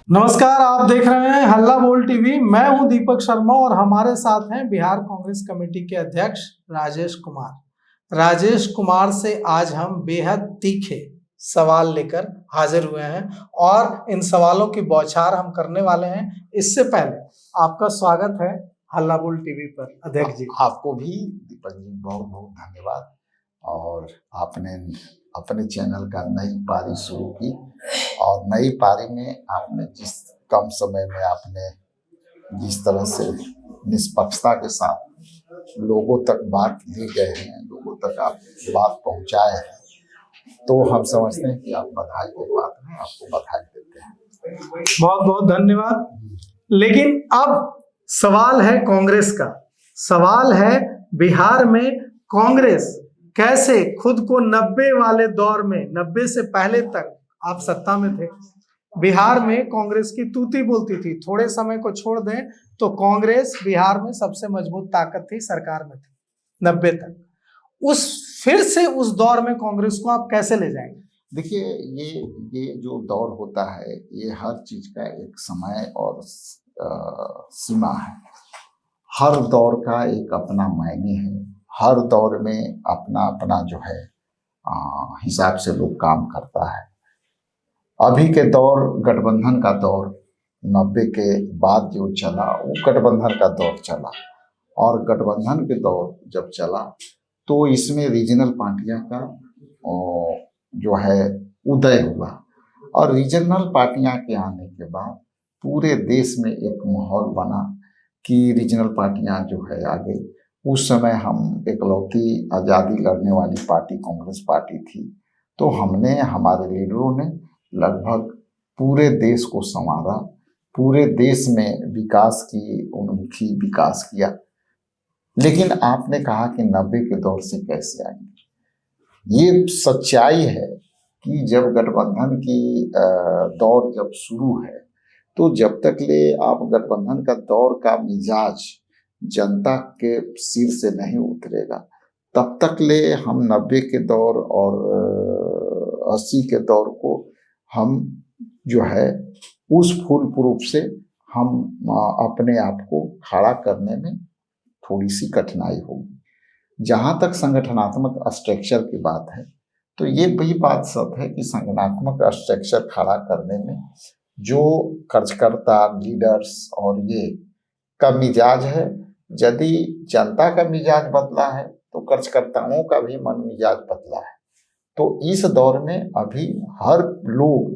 नमस्कार, आप देख रहे हैं हल्ला बोल टीवी। मैं हूं दीपक शर्मा और हमारे साथ हैं बिहार कांग्रेस कमेटी के अध्यक्ष राजेश कुमार। राजेश कुमार से आज हम बेहद तीखे सवाल लेकर हाजिर हुए हैं और इन सवालों की बौछार हम करने वाले हैं। इससे पहले आपका स्वागत है हल्ला बोल टीवी पर अध्यक्ष जी। आपको भी दीपक जी बहुत बहुत धन्यवाद। और आपने अपने चैनल का नई पारी शुरू की और नई पारी में आपने जिस कम समय में आपने जिस तरह से निष्पक्षता के साथ लोगों तक बात ले गए हैं, लोगों तक आप बात पहुंचाए हैं, तो हम समझते हैं कि आप बधाई के पात्र हैं। आपको बधाई देते हैं। बहुत बहुत धन्यवाद। लेकिन अब सवाल है कांग्रेस का, सवाल है बिहार में कांग्रेस कैसे खुद को 90 वाले दौर में, 90 से पहले तक आप सत्ता में थे, बिहार में कांग्रेस की तूती बोलती थी। थोड़े समय को छोड़ दें तो कांग्रेस बिहार में सबसे मजबूत ताकत थी, सरकार में थी 90 तक। फिर से उस दौर में कांग्रेस को आप कैसे ले जाएंगे? देखिए, ये जो दौर होता है, ये हर चीज का एक समय और सीमा है। हर दौर का एक अपना मायने है। हर दौर में अपना अपना जो है हिसाब से लोग काम करता है। अभी के दौर गठबंधन का दौर, 90 के बाद जो चला वो गठबंधन का दौर चला। और गठबंधन के दौर जब चला तो इसमें रीजनल पार्टियां का जो है उदय हुआ। और रीजनल पार्टियां के आने के बाद पूरे देश में एक माहौल बना कि रीजनल पार्टियां जो है आगे। उस समय हम इकलौती आज़ादी लड़ने वाली पार्टी कांग्रेस पार्टी थी, तो हमने, हमारे लीडरों ने लगभग पूरे देश को संवारा, पूरे देश में विकास की उन्मुखी विकास किया। लेकिन आपने कहा कि 90 के दौर से कैसे आएंगे। ये सच्चाई है कि जब गठबंधन की दौर जब शुरू है तो जब तक ले आप गठबंधन का दौर का मिजाज जनता के सिर से नहीं उतरेगा, तब तक ले हम 90 के दौर और 80 के दौर को हम जो है उस फुल प्रूफ से हम अपने आप को खड़ा करने में थोड़ी सी कठिनाई होगी। जहाँ तक संगठनात्मक स्ट्रक्चर की बात है, तो ये भी बात सत्य है कि संगठनात्मक स्ट्रक्चर खड़ा करने में जो कार्यकर्ता, लीडर्स और ये का मिजाज है, यदि जनता का मिजाज बदला है तो कार्यकर्ताओं का भी मन मिजाज बदला है। तो इस दौर में अभी हर लोग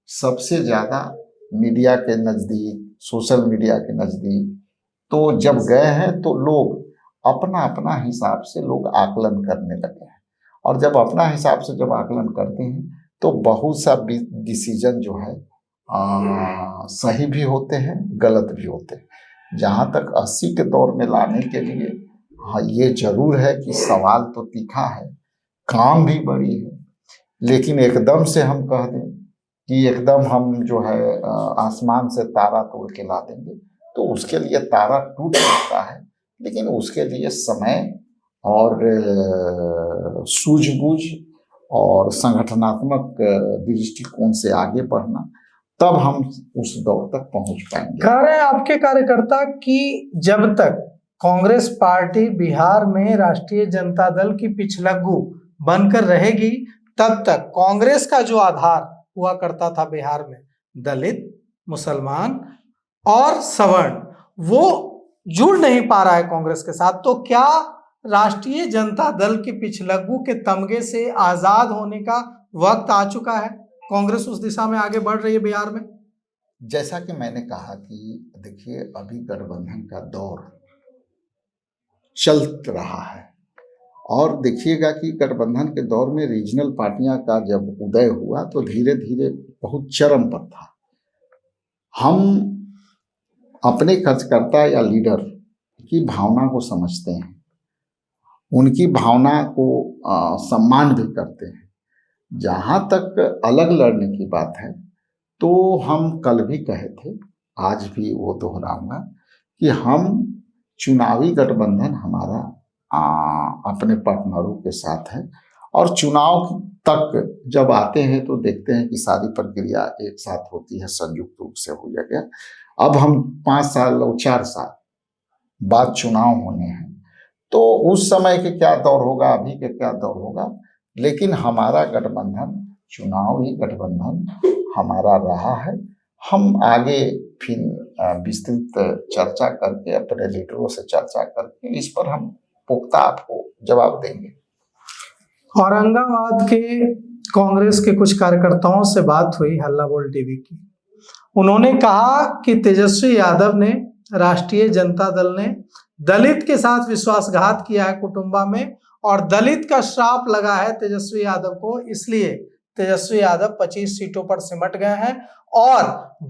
सबसे ज्यादा मीडिया के नजदीक, सोशल मीडिया के नजदीक तो जब गए हैं तो लोग अपना अपना हिसाब से लोग आकलन करने लगे हैं। और जब अपना हिसाब से जब आकलन करते हैं तो बहुत सा डिसीजन जो है सही भी होते हैं, गलत भी होते हैं। जहाँ तक 80 के दौर में लाने के लिए हाँ, ये जरूर है कि सवाल तो तीखा है, काम भी बड़ी है। लेकिन एकदम से हम कह दें कि एकदम हम जो है आसमान से तारा तोड़ के ला देंगे, तो उसके लिए तारा टूट सकता है। लेकिन उसके लिए समय और सूझबूझ और संगठनात्मक दृष्टिकोण से आगे बढ़ना, तब हम उस दौर तक पहुंच पाएंगे। कह रहे हैं आपके कार्यकर्ता कि जब तक कांग्रेस पार्टी बिहार में राष्ट्रीय जनता दल की पिछलग्गू बनकर रहेगी, तब तक कांग्रेस का जो आधार हुआ करता था बिहार में, दलित, मुसलमान और सवर्ण, वो जुड़ नहीं पा रहा है कांग्रेस के साथ। तो क्या राष्ट्रीय जनता दल की पिछलग्गू के तमगे से आजाद होने का वक्त आ चुका है? कांग्रेस उस दिशा में आगे बढ़ रही है बिहार में? जैसा कि मैंने कहा कि देखिए, अभी गठबंधन का दौर चल रहा है और देखिएगा कि गठबंधन के दौर में रीजनल पार्टियां का जब उदय हुआ तो धीरे धीरे बहुत चरम पर था। हम अपने कार्यकर्ता या लीडर की भावना को समझते हैं, उनकी भावना को सम्मान भी करते हैं। जहाँ तक अलग लड़ने की बात है, तो हम कल भी कहे थे, आज भी वो दोहराऊंगा कि हम चुनावी गठबंधन हमारा अपने पार्टनरों के साथ है और चुनाव तक जब आते हैं तो देखते हैं कि सारी प्रक्रिया एक साथ होती है, संयुक्त रूप से हो गया। अब हम 5 साल और 4 साल बाद चुनाव होने हैं, तो उस समय के क्या दौर होगा, अभी के क्या दौर होगा, लेकिन हमारा गठबंधन चुनावी गठबंधन हमारा रहा है। हम आगे फिर विस्तृत चर्चा करके, अपने लीडरों से चर्चा करके इस पर हम पुख्ता आपको जवाब देंगे। औरंगाबाद के कांग्रेस के कुछ कार्यकर्ताओं से बात हुई हल्ला बोल टीवी की। उन्होंने कहा कि तेजस्वी यादव ने, राष्ट्रीय जनता दल ने दलित के साथ विश्वासघात किया है कुटुंबा में, और दलित का श्राप लगा है तेजस्वी यादव को, इसलिए तेजस्वी यादव 25 सीटों पर सिमट गए हैं। और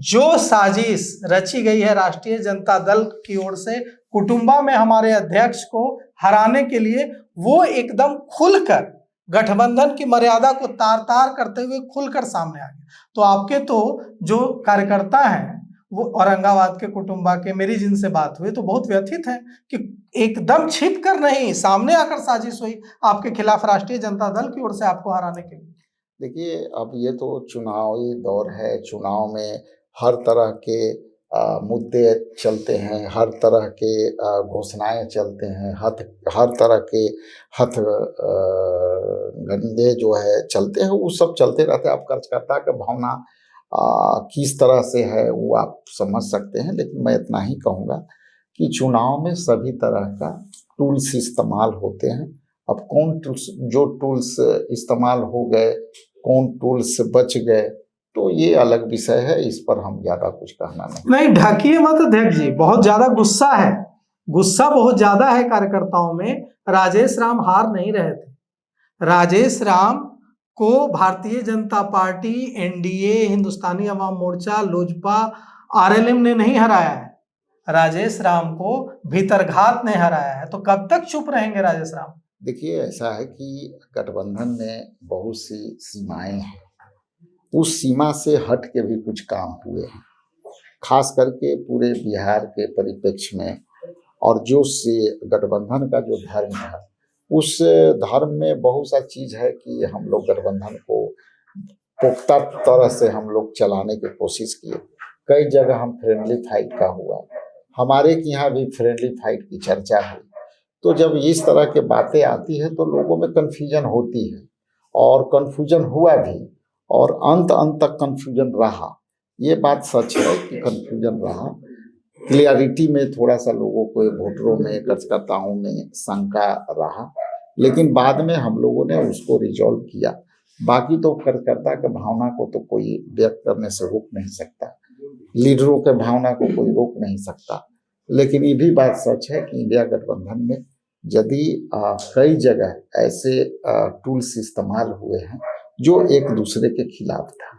जो साजिश रची गई है राष्ट्रीय जनता दल की ओर से कुटुंबा में हमारे अध्यक्ष को हराने के लिए, वो एकदम खुलकर गठबंधन की मर्यादा को तार तार करते हुए खुलकर सामने आ गया। तो आपके तो जो कार्यकर्ता हैं वो औरंगाबाद के कुटुंबा के, मेरी जिनसे बात हुई तो बहुत व्यथित है कि एकदम छिप कर नहीं, सामने आकर साजिश हुई आपके खिलाफ राष्ट्रीय जनता दल की ओर से आपको हराने के लिए। देखिए, अब ये तो चुनावी दौर है, चुनाव में हर तरह के मुद्दे चलते हैं, हर तरह के घोषणाएं चलते हैं, हर तरह के हथ गंदे जो है चलते हैं, वो सब चलते रहते हैं। आप कार्यकर्ता का भावना किस तरह से है वो आप समझ सकते हैं, लेकिन मैं इतना ही कहूँगा कि चुनाव में सभी तरह का टूल्स इस्तेमाल होते हैं। अब कौन टूल्स, जो टूल्स इस्तेमाल हो गए, कौन टूल्स बच गए, तो ये अलग विषय है, इस पर हम ज्यादा कुछ कहना नहीं। ढकिए मत अध्यक्ष जी, बहुत ज्यादा गुस्सा है, गुस्सा बहुत ज्यादा है कार्यकर्ताओं में। राजेश राम हार नहीं रहे थे। राजेश राम को Bharatiya Janata party, NDA, Hindustani Awam Morcha, Lojpa, RLM ने नहीं हराया है। राजेश राम को भीतरघात ने हराया है। तो कब तक चुप रहेंगे राजेश राम? देखिए, ऐसा है कि गठबंधन में बहुत सी सीमाएं हैं, उस सीमा से हट के भी कुछ काम हुए हैं, खास करके पूरे बिहार के परिप्रेक्ष्य में। और जो से गठबंधन का जो धर्म है, उस धर्म में बहुत सा चीज है कि हम लोग गठबंधन को पुख्ता तरह से हम लोग चलाने की कोशिश किए। कई जगह हम फ्रेंडली फाइट का हुआ, हमारे यहाँ भी फ्रेंडली फाइट की चर्चा हुई। तो जब इस तरह के बातें आती है तो लोगों में कन्फ्यूजन होती है, और कन्फ्यूजन हुआ भी, और अंत तक कन्फ्यूजन रहा। ये बात सच है कि कन्फ्यूजन रहा। क्लियरिटी में थोड़ा सा लोगों को, वोटरों में, कार्यकर्ताओं में शंका रहा, लेकिन बाद में हम लोगों ने उसको रिजॉल्व किया। बाकी तो कार्यकर्ता के भावना को तो कोई व्यक्त करने से रोक नहीं सकता, लीडरों के भावना को कोई रोक नहीं सकता। लेकिन ये भी बात सच है कि इंडिया गठबंधन में यदि कई जगह ऐसे टूल्स इस्तेमाल हुए हैं जो एक दूसरे के खिलाफ था।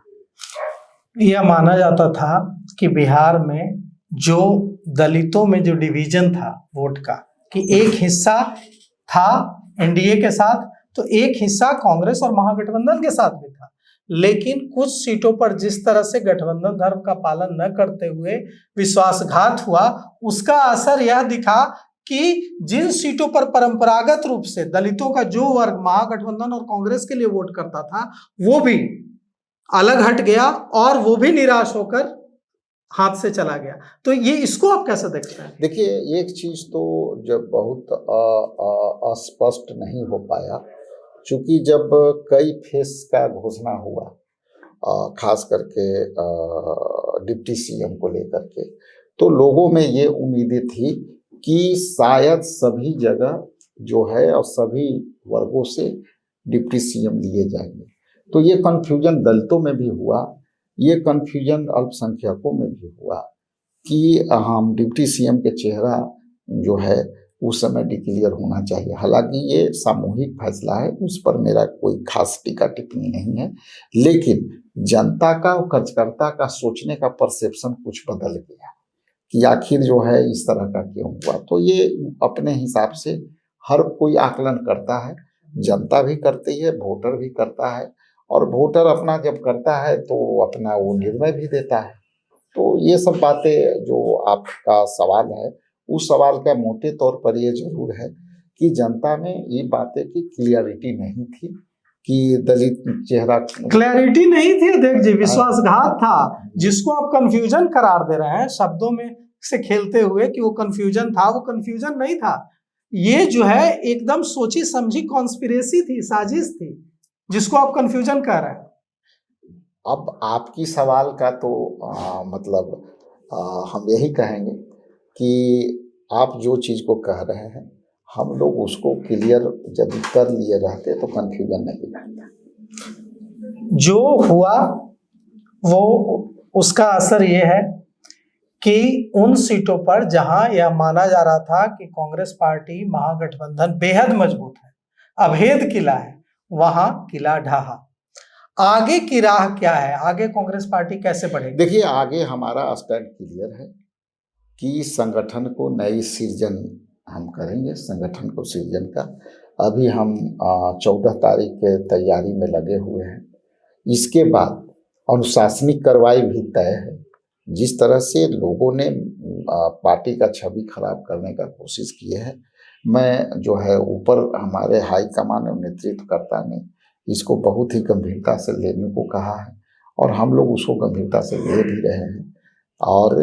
यह माना जाता था कि बिहार में जो दलितों में जो डिवीजन था वोट का, कि एक हिस्सा था एनडीए के साथ, तो एक हिस्सा कांग्रेस और महागठबंधन के साथ भी था। लेकिन कुछ सीटों पर जिस तरह से गठबंधन धर्म का पालन न करते हुए विश्वासघात हुआ, उसका असर यह दिखा कि जिन सीटों पर परंपरागत रूप से दलितों का जो वर्ग महागठबंधन और कांग्रेस के लिए वोट करता था, वो भी अलग हट गया और वो भी निराश होकर हाथ से चला गया। तो ये, इसको आप कैसे देखते हैं? देखिए, एक चीज तो जब बहुत अस्पष्ट नहीं हो पाया, क्योंकि जब कई फेस का घोषणा हुआ, खास करके डिप्टी सीएम को लेकर के, तो लोगों में ये उम्मीदें थी कि शायद सभी जगह जो है और सभी वर्गों से डिप्टी सीएम लिए जाएंगे। तो ये कन्फ्यूजन दलितों में भी हुआ, ये कन्फ्यूजन अल्पसंख्यकों में भी हुआ कि हम डिप्टी सीएम के चेहरा जो है उस समय डिक्लेयर होना चाहिए। हालांकि ये सामूहिक फैसला है, उस पर मेरा कोई खास टीका टिप्पणी नहीं है, लेकिन जनता का और कार्यकर्ता का सोचने का परसेप्शन कुछ बदल गया कि आखिर जो है इस तरह का क्यों हुआ। तो ये अपने हिसाब से हर कोई आकलन करता है, जनता भी करती है, वोटर भी करता है, और वोटर अपना जब करता है तो अपना वो निर्णय भी देता है। तो ये सब बातें जो आपका सवाल है, उस सवाल का मोटे तौर पर ये जरूर है कि जनता में ये बातें की क्लियरिटी नहीं थी कि दलित चेहरा। क्लैरिटी नहीं थी अध्यक्ष जी, विश्वासघात था, जिसको आप कंफ्यूजन करार दे रहे हैं शब्दों में से खेलते हुए कि वो कंफ्यूजन था, वो कंफ्यूजन नहीं था। ये जो है एकदम सोची समझी कॉन्स्पिरेसी थी, साजिश थी, जिसको आप कंफ्यूजन कह रहे हैं। अब आपकी सवाल का तो मतलब हम यही कहेंगे कि आप जो चीज़ को कह रहे हैं हम लोग उसको क्लियर यदि कर लिए रहते तो कंफ्यूजन नहीं रहता। जो हुआ वो उसका असर ये है कि उन सीटों पर जहां यह माना जा रहा था कि कांग्रेस पार्टी महागठबंधन बेहद मजबूत है, अभेद किला है, वहां किला ढहा। आगे की राह क्या है, आगे कांग्रेस पार्टी कैसे बढ़ेगी? देखिए, आगे हमारा स्टैंड क्लियर है कि संगठन को नई सृजन हम करेंगे, संगठन को सृजन का अभी हम 14 तारीख के तैयारी में लगे हुए हैं। इसके बाद अनुशासनिक कार्रवाई भी तय है। जिस तरह से लोगों ने पार्टी का छवि खराब करने का कोशिश की है, मैं जो है ऊपर हमारे हाई कमान और नेतृत्वकर्ता ने इसको बहुत ही गंभीरता से लेने को कहा है और हम लोग उसको गंभीरता से ले भी रहे हैं। और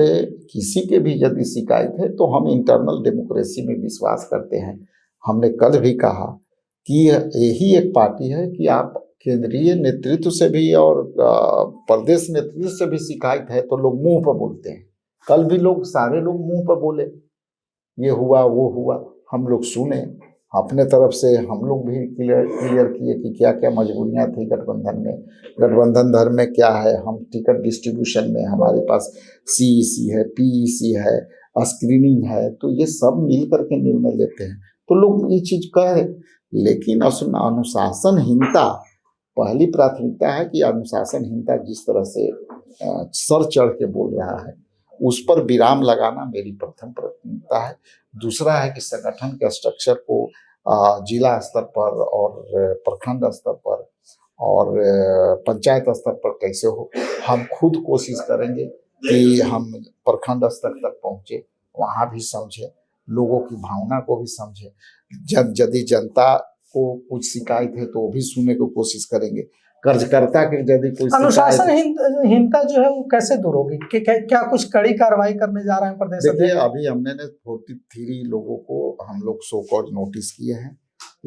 किसी के भी यदि शिकायत है तो हम इंटरनल डेमोक्रेसी में विश्वास करते हैं। हमने कल भी कहा कि यही एक पार्टी है कि आप केंद्रीय नेतृत्व से भी और प्रदेश नेतृत्व से भी शिकायत है तो लोग मुंह पर बोलते हैं। कल भी लोग सारे लोग मुंह पर बोले, ये हुआ वो हुआ, हम लोग सुने, अपने तरफ से हम लोग भी क्लियर किए कि क्या क्या मजबूरियां थी गठबंधन में, गठबंधन धर्म में क्या है। हम टिकट डिस्ट्रीब्यूशन में हमारे पास सीईसी है, पीईसी है, स्क्रीनिंग है, तो ये सब मिल करके निर्णय लेते हैं तो लोग ये चीज कहे। लेकिन अनुशासनहीनता पहली प्राथमिकता है कि अनुशासनहीनता जिस तरह से सर चढ़ के बोल रहा है उस पर विराम लगाना मेरी प्रथम प्राथमिकता है। दूसरा है कि संगठन के स्ट्रक्चर को जिला स्तर पर और प्रखंड स्तर पर और पंचायत स्तर पर कैसे हो। हम खुद कोशिश करेंगे कि हम प्रखंड स्तर तक पहुंचे, वहां भी समझे, लोगों की भावना को भी समझे। यदि जनता को कुछ शिकायत है तो वो भी सुनने की कोशिश करेंगे। कर्जकर्ता के यदि कोई अनुशासनहीनता जो है वो कैसे दूर होगी? क्या कुछ कड़ी कार्रवाई करने जा रहे हैं प्रदेश अध्यक्ष? देखिए, अभी हमने 43 लोगों को हम लोग सो कॉज नोटिस किए हैं।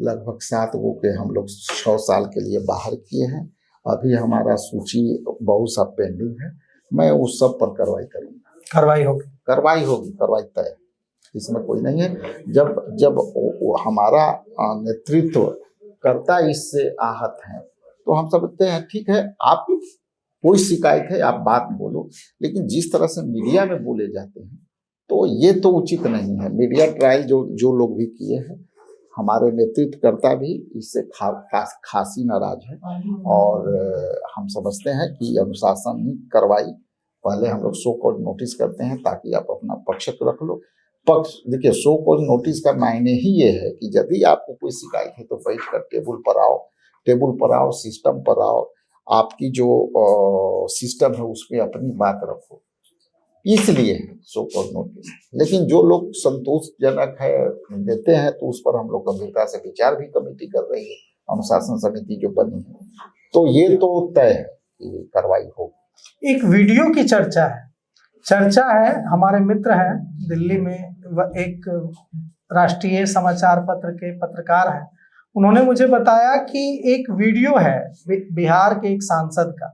लगभग 7 लोगों के हम लोग 6 साल के लिए बाहर किए हैं। अभी हमारा सूची बहुत सा पेंडिंग है, मैं उस सब पर कार्रवाई करूंगा। कार्रवाई होगी, कार्रवाई तय, इसमें कोई नहीं है। जब हमारा नेतृत्व करता इससे आहत है तो हम समझते हैं ठीक है, आप कोई शिकायत है आप बात बोलो, लेकिन जिस तरह से मीडिया में बोले जाते हैं तो ये तो उचित नहीं है। मीडिया ट्रायल जो लोग भी किए हैं, हमारे नेतृत्वकर्ता भी इससे खासी नाराज है और हम समझते हैं कि अनुशासन कार्रवाई पहले हम लोग सो कॉज नोटिस करते हैं ताकि आप अपना पक्ष रख लो। देखिए, सो कॉज नोटिस का मायने ही ये है कि यदि आपको कोई शिकायत है तो बैठ कर टेबल पर आओ, सिस्टम पर आओ, आपकी जो सिस्टम है उसमें अपनी बात रखो, इसलिए सो कॉज नोटिस। लेकिन जो लोग संतोषजनक है देते हैं तो उस पर हम लोग गंभीरता से विचार भी कमेटी कर रही है, अनुशासन समिति जो बनी है, तो ये तो तय है कि कार्रवाई होगी। एक वीडियो की चर्चा है, हमारे मित्र हैं दिल्ली में, एक राष्ट्रीय समाचार पत्र के पत्रकार हैं, उन्होंने मुझे बताया कि एक वीडियो है बिहार के एक सांसद का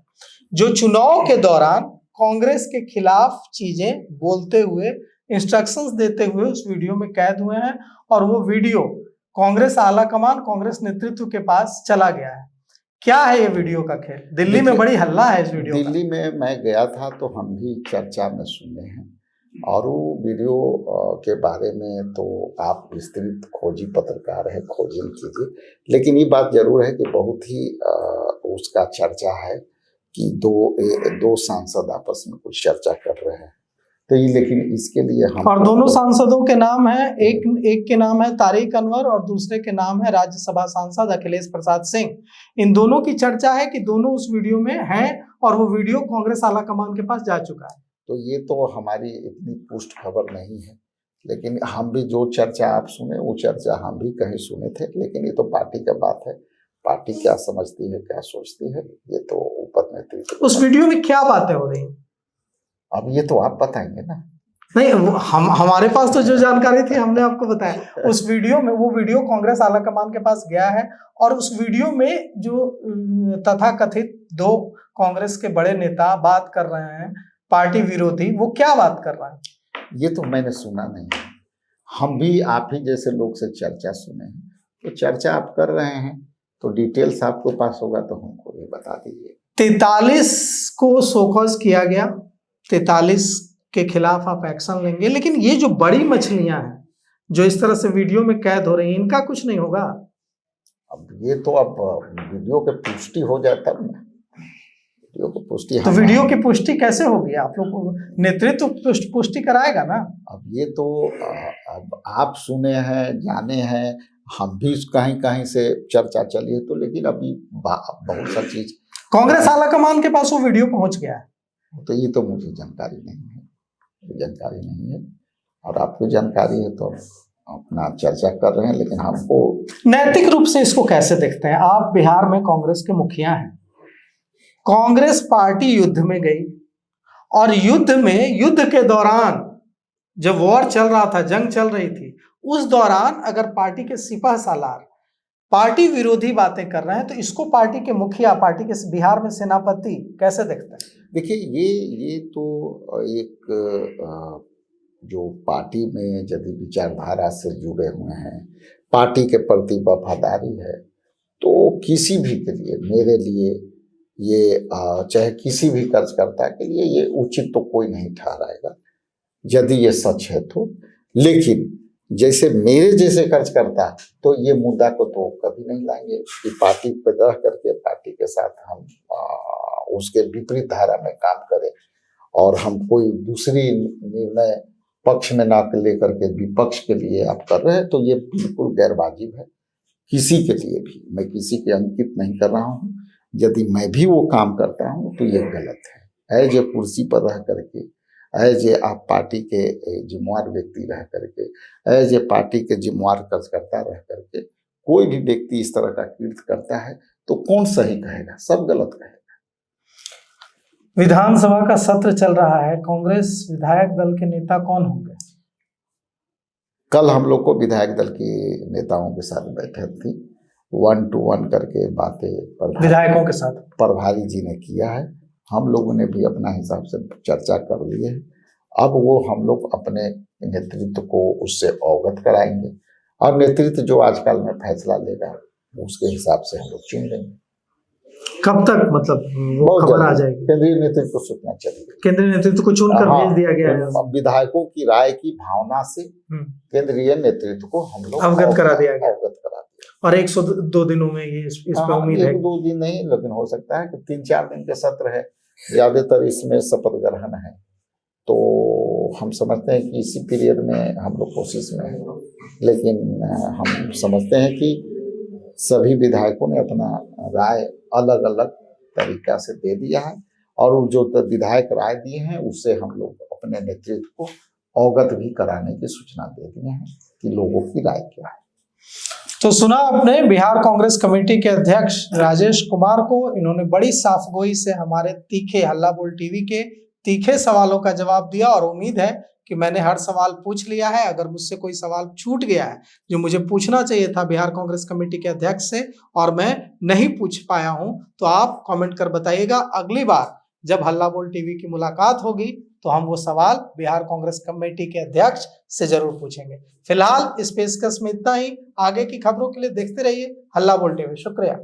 जो चुनाव के दौरान कांग्रेस के खिलाफ चीजें बोलते हुए, इंस्ट्रक्शंस देते हुए उस वीडियो में कैद हुए हैं और वो वीडियो कांग्रेस आलाकमान, कांग्रेस नेतृत्व के पास चला गया है। क्या है ये वीडियो का खेल? दिल्ली में बड़ी हल्ला है इस वीडियो का। दिल्ली में मैं गया था तो हम भी चर्चा में सुने हैं और वो वीडियो के बारे में तो आप विस्तृत खोजी पत्रकार है, खोजन कीजिए। लेकिन ये बात जरूर है कि बहुत ही उसका चर्चा है कि दो सांसद आपस में कुछ चर्चा कर रहे हैं, तो ये लेकिन इसके लिए हम और दोनों सांसदों के नाम है, एक के नाम है तारिक अनवर और दूसरे के नाम है राज्यसभा सांसद अखिलेश प्रसाद सिंह। इन दोनों की चर्चा है कि दोनों उस वीडियो में हैं और वो वीडियो कांग्रेस आलाकमान के पास जा चुका है। तो ये तो हमारी इतनी पुष्ट खबर नहीं है, लेकिन हम भी जो चर्चा आप सुने वो चर्चा हम भी कहीं सुने थे, लेकिन ये तो पार्टी का बात है। पार्टी क्या समझती है, क्या सोचती है, ये तो ऊपर नेतृत्व। उस वीडियो में क्या बातें हो रही हैं? अब ये तो आप बताएंगे ना। नहीं, हमारे पास तो जो जानकारी थी हमने आपको बताया। उस वीडियो में, वो वीडियो कांग्रेस आला कमान के पास गया है और उस वीडियो में जो तथाकथित 2 कांग्रेस के बड़े नेता बात कर रहे हैं पार्टी विरोधी, वो क्या बात कर रहे हैं? ये तो मैंने सुना नहीं है। हम भी आप ही जैसे लोग से चर्चा सुने हैं, तो चर्चा आप कर रहे हैं तो डिटेल्स आपके पास होगा तो हमको भी बता दीजिए। 43 को शोकॉज किया गया, 43 के खिलाफ आप एक्शन लेंगे, लेकिन ये जो बड़ी मछलियां हैं जो इस तरह से वीडियो में कैद हो रही हैं, इनका कुछ नहीं होगा? अब ये तो अब वीडियो की पुष्टि हो जाता है ना, वीडियो की पुष्टि। तो वीडियो की पुष्टि कैसे होगी? आप लोग को नेतृत्व पुष्टि कराएगा ना? अब ये तो अब आप सुने हैं, जाने हैं, हम भी कहीं कहीं से चर्चा चली है, तो लेकिन अभी बहुत सा चीज कांग्रेस आला कमान के पास वो वीडियो पहुंच गया है, तो ये तो मुझे जानकारी नहीं है और आपको जानकारी है तो अपना चर्चा कर रहे हैं, लेकिन हमको नैतिक रूप से इसको कैसे देखते हैं? आप बिहार में कांग्रेस के मुखिया हैं, कांग्रेस पार्टी युद्ध में गई और युद्ध के दौरान जब वॉर चल रहा था, जंग चल रही थी, उस दौरान अगर पार्टी के सिपह सालार पार्टी विरोधी बातें कर रहे हैं तो इसको पार्टी के मुखिया, पार्टी के बिहार में सेनापति कैसे देखते हैं? देखिए, ये तो एक जो पार्टी में यदि विचारधारा से जुड़े हुए हैं, पार्टी के प्रति वफादारी है, तो किसी भी के लिए, मेरे लिए ये चाहे किसी भी कार्यकर्ता के लिए ये उचित तो कोई नहीं ठहराएगा यदि ये सच है तो। लेकिन जैसे मेरे जैसे कार्यकर्ता तो ये मुद्दा को तो कभी नहीं लाएंगे कि पार्टी पर रह करके पार्टी के साथ हम उसके विपरीत धारा में काम करें और हम कोई दूसरी निर्णय पक्ष में ना लेकर के विपक्ष के लिए आप कर रहे हैं, तो ये बिल्कुल गैर वाजिब है। किसी के लिए भी, मैं किसी के अंकित नहीं कर रहा हूँ, यदि मैं भी वो काम करता हूँ तो ये गलत है। एज ए कुर्सी पर रह करके, एज ए आप पार्टी के जिम्मेवार व्यक्ति रह करके, एज ए पार्टी के जिम्मेवार कार्यकर्ता रह करके कोई भी व्यक्ति इस तरह का कृत्य करता है तो कौन सही कहेगा? सब गलत कहेगा। विधानसभा का सत्र चल रहा है, कांग्रेस विधायक दल के नेता कौन होंगे? कल हम लोग को विधायक दल के नेताओं के साथ बैठक थी, 1 to 1 करके बातें विधायकों के साथ प्रभारी जी ने किया है। हम लोगों ने भी अपना हिसाब से चर्चा कर ली है। अब वो हम लोग अपने नेतृत्व को उससे अवगत कराएंगे और नेतृत्व जो आजकल में फैसला लेगा उसके हिसाब से हम लोग चुन लेंगे। कब तक मतलब वो खबर आ जाएगी? केंद्रीय नेतृत्व को सूचना चलेगी। केंद्रीय नेतृत्व को चुनकर भेज दिया गया है। विधायकों की राय की भावना से केंद्रीय नेतृत्व को हम लोग अवगत करा दिया गया। और 102 दिनों में ये इस पर उम्मीद है? 1-2 दिन नहीं, लेकिन हो सकता है कि 3-4 दिन के सत्र है, ज्यादातर इसमें शपथ ग्रहण है, तो हम समझते हैं कि इसी पीरियड में हम लोग कोशिश में हैं। लेकिन हम समझते हैं कि सभी विधायकों ने अपना राय अलग अलग तरीका से दे दिया है और जो विधायक राय दिए हैं उससे हम लोग अपने नेतृत्व को अवगत भी कराने की सूचना दे दिए हैं कि लोगों की राय क्या है। तो सुना आपने बिहार कांग्रेस कमेटी के अध्यक्ष राजेश कुमार को। इन्होंने बड़ी साफगोई से हमारे तीखे हल्ला बोल टीवी के तीखे सवालों का जवाब दिया और उम्मीद है कि मैंने हर सवाल पूछ लिया है। अगर मुझसे कोई सवाल छूट गया है जो मुझे पूछना चाहिए था बिहार कांग्रेस कमेटी के अध्यक्ष से और मैं नहीं पूछ पाया हूं, तो आप कमेंट कर बताइएगा। अगली बार जब हल्ला बोल टीवी की मुलाकात होगी तो हम वो सवाल बिहार कांग्रेस कमेटी के अध्यक्ष से जरूर पूछेंगे। फिलहाल इस पेशकश में इतना ही। आगे की खबरों के लिए देखते रहिए हल्ला बोल टीवी। शुक्रिया।